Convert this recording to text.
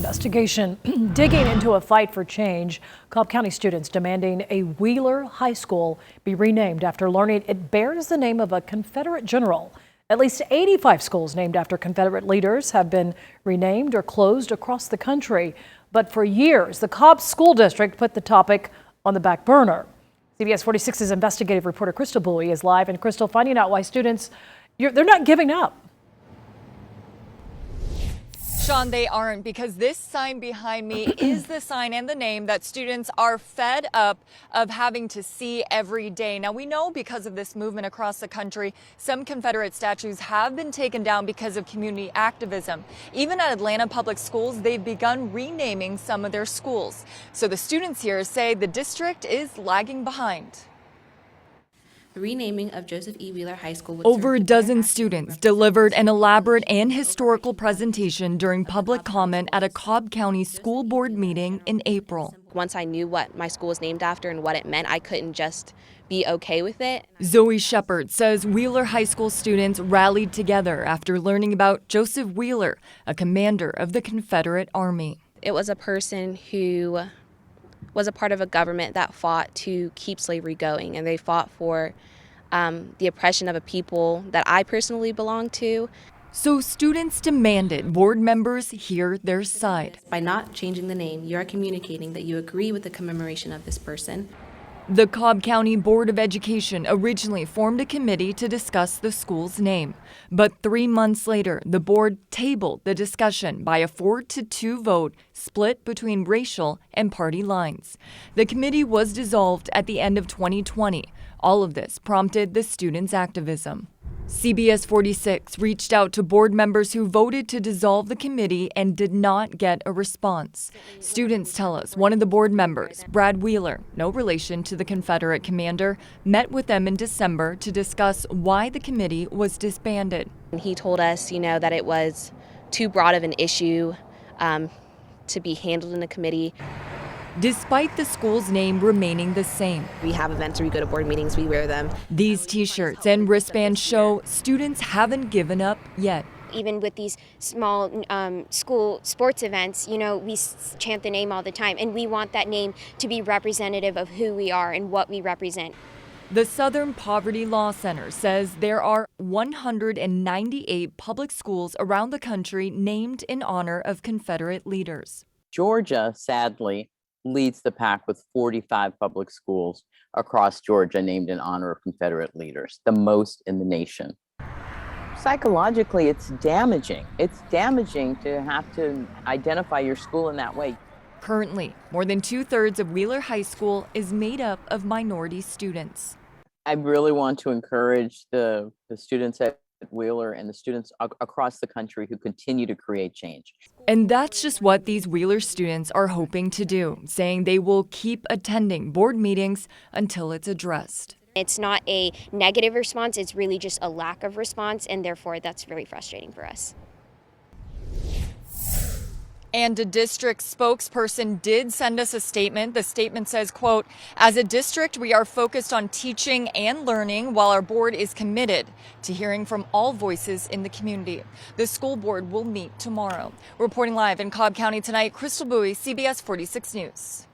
Investigation digging into a fight for change. Cobb County students demanding a Wheeler High School be renamed after learning it bears the name of a Confederate general. At least 85 schools named after Confederate leaders have been renamed or closed across the country. But for years, the Cobb School District put the topic on the back burner. CBS 46's investigative reporter Crystal Bowie is live. And Crystal, finding out why students, they're not giving up. Sean, they aren't, because this sign behind me is the sign and the name that students are fed up of having to see every day. Now, we know because of this movement across the country, some Confederate statues have been taken down because of community activism. Even at Atlanta Public Schools, they've begun renaming some of their schools. So the students here say the district is lagging behind. The renaming of Joseph E. Wheeler High School would Over a dozen students delivered an elaborate and historical presentation during public comment at a Cobb County school board meeting in April. Once I knew what my school was named after and what it meant, I couldn't just be okay with it. Zoe Shepard says Wheeler High School students rallied together after learning about Joseph Wheeler, a commander of the Confederate Army. It was a person who was a part of a government that fought to keep slavery going, and they fought for the oppression of a people that I personally belong to. So students demanded board members hear their side. By not changing the name, you are communicating that you agree with the commemoration of this person. The Cobb County Board of Education originally formed a committee to discuss the school's name. But 3 months later, the board tabled the discussion by a 4-2 vote split between racial and party lines. The committee was dissolved at the end of 2020. All of this prompted the students' activism. CBS 46 reached out to board members who voted to dissolve the committee and did not get a response. Students tell us one of the board members, Brad Wheeler, no relation to the Confederate commander, met with them in December to discuss why the committee was disbanded. He told us, that it was too broad of an issue to be handled in a committee. Despite the school's name remaining the same. We have events where we go to board meetings, we wear them. These t-shirts and wristbands show students haven't given up yet. Even with these small school sports events, we chant the name all the time, and we want that name to be representative of who we are and what we represent. The Southern Poverty Law Center says there are 198 public schools around the country named in honor of Confederate leaders. Georgia, sadly, leads the pack with 45 public schools across Georgia named in honor of Confederate leaders, the most in the nation. Psychologically, it's damaging. It's damaging to have to identify your school in that way. Currently, more than 2/3 of Wheeler High School is made up of minority students. I really want to encourage the students at Wheeler and the students across the country who continue to create change. And that's just what these Wheeler students are hoping to do, saying they will keep attending board meetings until it's addressed. It's not a negative response, it's really just a lack of response, and therefore that's very frustrating for us. And a district spokesperson did send us a statement. The statement says, quote, "As a district, we are focused on teaching and learning while our board is committed to hearing from all voices in the community." The school board will meet tomorrow. Reporting live in Cobb County tonight, Crystal Bowie, CBS 46 News.